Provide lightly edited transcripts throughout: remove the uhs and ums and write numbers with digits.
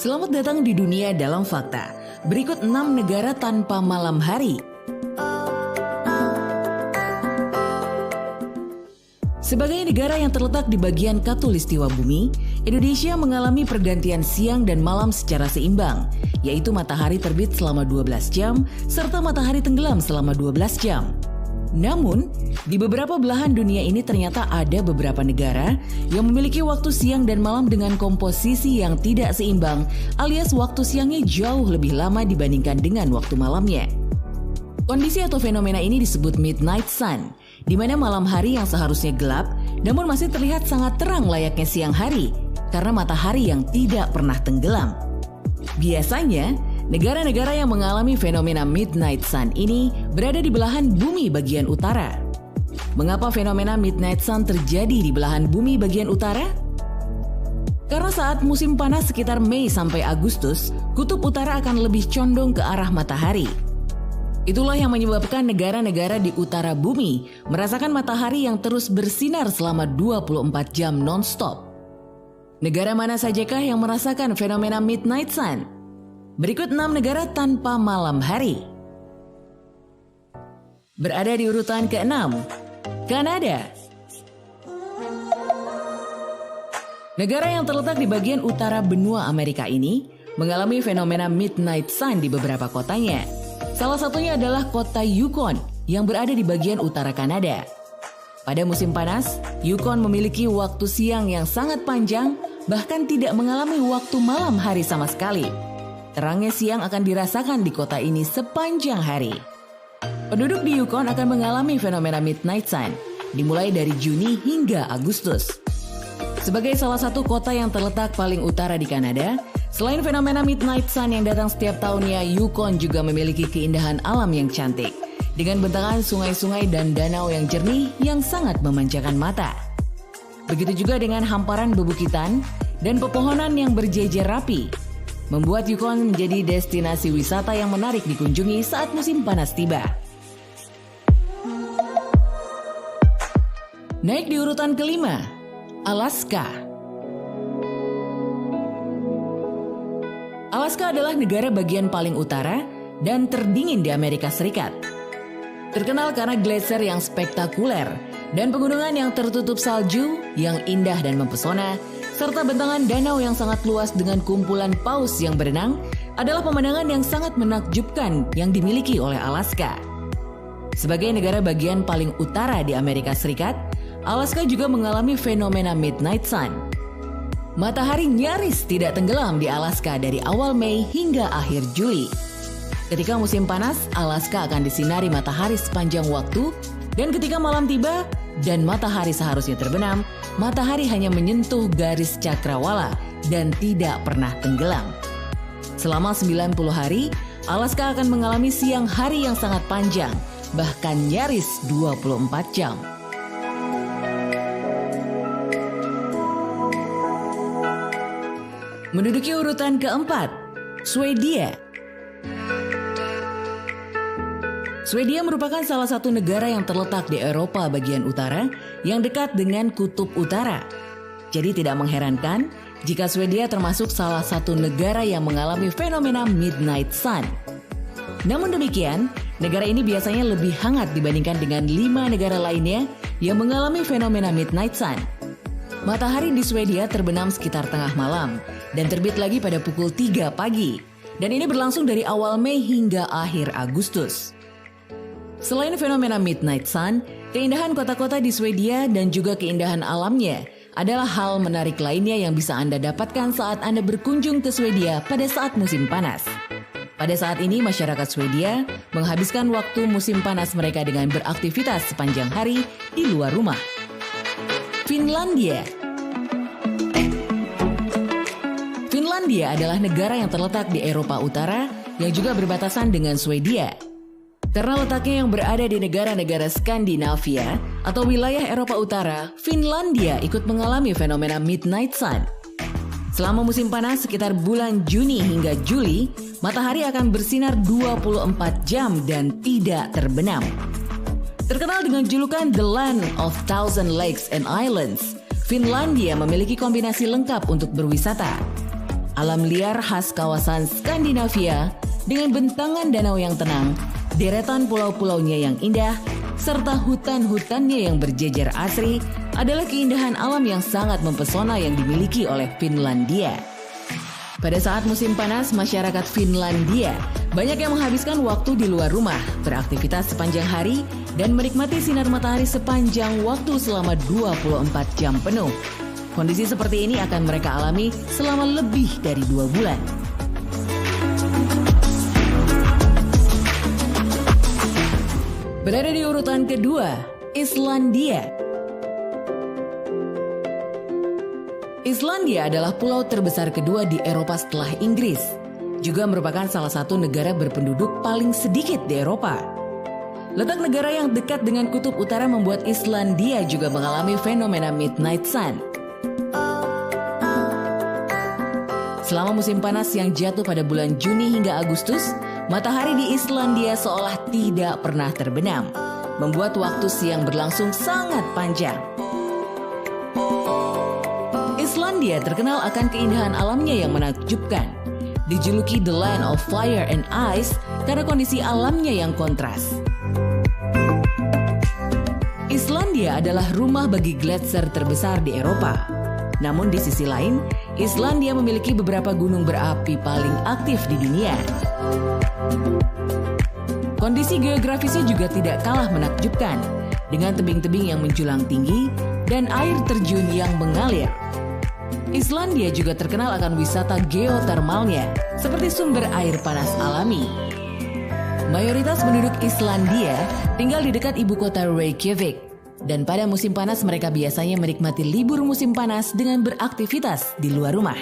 Selamat datang di Dunia Dalam Fakta. Berikut 6 negara tanpa malam hari. Sebagai negara yang terletak di bagian khatulistiwa bumi, Indonesia mengalami pergantian siang dan malam secara seimbang, yaitu matahari terbit selama 12 jam, serta matahari tenggelam selama 12 jam. Namun, di beberapa belahan dunia ini ternyata ada beberapa negara yang memiliki waktu siang dan malam dengan komposisi yang tidak seimbang, alias waktu siangnya jauh lebih lama dibandingkan dengan waktu malamnya. Kondisi atau fenomena ini disebut midnight sun, di mana malam hari yang seharusnya gelap, namun masih terlihat sangat terang layaknya siang hari, karena matahari yang tidak pernah tenggelam. Biasanya, negara-negara yang mengalami fenomena midnight sun ini berada di belahan bumi bagian utara. Mengapa fenomena midnight sun terjadi di belahan bumi bagian utara? Karena saat musim panas sekitar Mei sampai Agustus, kutub utara akan lebih condong ke arah matahari. Itulah yang menyebabkan negara-negara di utara bumi merasakan matahari yang terus bersinar selama 24 jam non-stop. Negara mana sajakah yang merasakan fenomena midnight sun? Berikut 6 negara tanpa malam hari. Berada di urutan ke-6, Kanada. Negara yang terletak di bagian utara benua Amerika ini mengalami fenomena midnight sun di beberapa kotanya. Salah satunya adalah kota Yukon yang berada di bagian utara Kanada. Pada musim panas, Yukon memiliki waktu siang yang sangat panjang, bahkan tidak mengalami waktu malam hari sama sekali. Terangnya siang akan dirasakan di kota ini sepanjang hari. Penduduk di Yukon akan mengalami fenomena midnight sun, dimulai dari Juni hingga Agustus. Sebagai salah satu kota yang terletak paling utara di Kanada, selain fenomena midnight sun yang datang setiap tahunnya, Yukon juga memiliki keindahan alam yang cantik, dengan bentangan sungai-sungai dan danau yang jernih yang sangat memanjakan mata. Begitu juga dengan hamparan bebukitan dan pepohonan yang berjejer rapi, membuat Yukon menjadi destinasi wisata yang menarik dikunjungi saat musim panas tiba. Naik di urutan ke-5, Alaska. Alaska adalah negara bagian paling utara dan terdingin di Amerika Serikat. Terkenal karena gletser yang spektakuler dan pegunungan yang tertutup salju yang indah dan mempesona, serta bentangan danau yang sangat luas dengan kumpulan paus yang berenang adalah pemandangan yang sangat menakjubkan yang dimiliki oleh Alaska. Sebagai negara bagian paling utara di Amerika Serikat, Alaska juga mengalami fenomena midnight sun. Matahari nyaris tidak tenggelam di Alaska dari awal Mei hingga akhir Juli. Ketika musim panas, Alaska akan disinari matahari sepanjang waktu, dan ketika malam tiba dan matahari seharusnya terbenam, matahari hanya menyentuh garis cakrawala dan tidak pernah tenggelam. Selama 90 hari, Alaska akan mengalami siang hari yang sangat panjang, bahkan nyaris 24 jam. Menduduki urutan ke-4, Swedia. Swedia merupakan salah satu negara yang terletak di Eropa bagian utara yang dekat dengan kutub utara. Jadi tidak mengherankan jika Swedia termasuk salah satu negara yang mengalami fenomena midnight sun. Namun demikian, negara ini biasanya lebih hangat dibandingkan dengan 5 negara lainnya yang mengalami fenomena midnight sun. Matahari di Swedia terbenam sekitar tengah malam dan terbit lagi pada pukul 3 pagi. Dan ini berlangsung dari awal Mei hingga akhir Agustus. Selain fenomena midnight sun, keindahan kota-kota di Swedia dan juga keindahan alamnya adalah hal menarik lainnya yang bisa Anda dapatkan saat Anda berkunjung ke Swedia pada saat musim panas. Pada saat ini, masyarakat Swedia menghabiskan waktu musim panas mereka dengan beraktivitas sepanjang hari di luar rumah. Finlandia. Finlandia adalah negara yang terletak di Eropa Utara yang juga berbatasan dengan Swedia. Karena letaknya yang berada di negara-negara Skandinavia atau wilayah Eropa Utara, Finlandia ikut mengalami fenomena midnight sun. Selama musim panas sekitar bulan Juni hingga Juli, matahari akan bersinar 24 jam dan tidak terbenam. Terkenal dengan julukan The Land of Thousand Lakes and Islands, Finlandia memiliki kombinasi lengkap untuk berwisata. Alam liar khas kawasan Skandinavia dengan bentangan danau yang tenang, deretan pulau-pulaunya yang indah, serta hutan-hutannya yang berjejer asri adalah keindahan alam yang sangat mempesona yang dimiliki oleh Finlandia. Pada saat musim panas, masyarakat Finlandia banyak yang menghabiskan waktu di luar rumah, beraktivitas sepanjang hari, dan menikmati sinar matahari sepanjang waktu selama 24 jam penuh. Kondisi seperti ini akan mereka alami selama lebih dari 2 bulan. Berada di urutan kedua, Islandia. Islandia adalah pulau terbesar kedua di Eropa setelah Inggris. Juga merupakan salah satu negara berpenduduk paling sedikit di Eropa. Letak negara yang dekat dengan kutub utara membuat Islandia juga mengalami fenomena midnight sun. Selama musim panas yang jatuh pada bulan Juni hingga Agustus, matahari di Islandia seolah tidak pernah terbenam, membuat waktu siang berlangsung sangat panjang. Islandia terkenal akan keindahan alamnya yang menakjubkan. Dijuluki The Land of Fire and Ice karena kondisi alamnya yang kontras. Islandia adalah rumah bagi gletser terbesar di Eropa. Namun di sisi lain, Islandia memiliki beberapa gunung berapi paling aktif di dunia. Kondisi geografisnya juga tidak kalah menakjubkan, dengan tebing-tebing yang menjulang tinggi dan air terjun yang mengalir. Islandia juga terkenal akan wisata geotermalnya, seperti sumber air panas alami. Mayoritas penduduk Islandia tinggal di dekat ibu kota Reykjavik. Dan pada musim panas mereka biasanya menikmati libur musim panas dengan beraktivitas di luar rumah.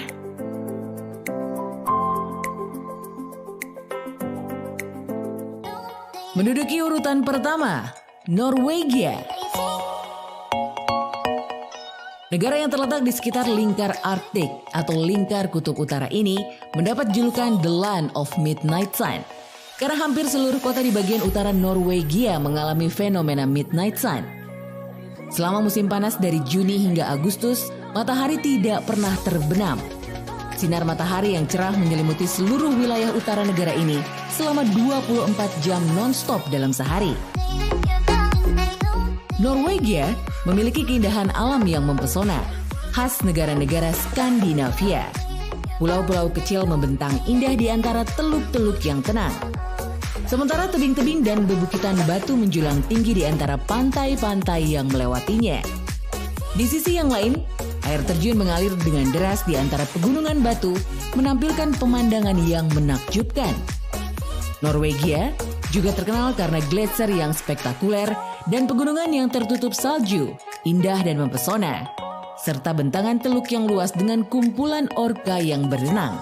Menduduki urutan pertama, Norwegia. Negara yang terletak di sekitar lingkar Arktik atau lingkar kutub utara ini mendapat julukan The Land of Midnight Sun. Karena hampir seluruh kota di bagian utara Norwegia mengalami fenomena midnight sun. Selama musim panas dari Juni hingga Agustus, matahari tidak pernah terbenam. Sinar matahari yang cerah menyelimuti seluruh wilayah utara negara ini selama 24 jam non-stop dalam sehari. Norwegia memiliki keindahan alam yang mempesona, khas negara-negara Skandinavia. Pulau-pulau kecil membentang indah di antara teluk-teluk yang tenang. Sementara tebing-tebing dan bebukitan batu menjulang tinggi di antara pantai-pantai yang melewatinya. Di sisi yang lain, air terjun mengalir dengan deras di antara pegunungan batu, menampilkan pemandangan yang menakjubkan. Norwegia juga terkenal karena gletser yang spektakuler dan pegunungan yang tertutup salju, indah dan mempesona, serta bentangan teluk yang luas dengan kumpulan orka yang berenang.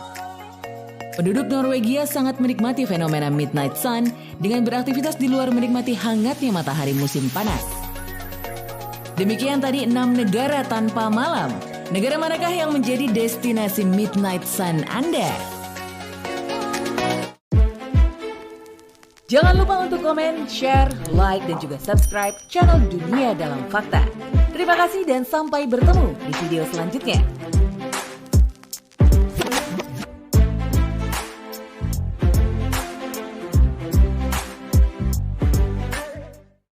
Penduduk Norwegia sangat menikmati fenomena midnight sun dengan beraktivitas di luar menikmati hangatnya matahari musim panas. Demikian tadi 6 negara tanpa malam. Negara manakah yang menjadi destinasi midnight sun Anda? Jangan lupa untuk komen, share, like, dan juga subscribe channel Dunia Dalam Fakta. Terima kasih dan sampai bertemu di video selanjutnya.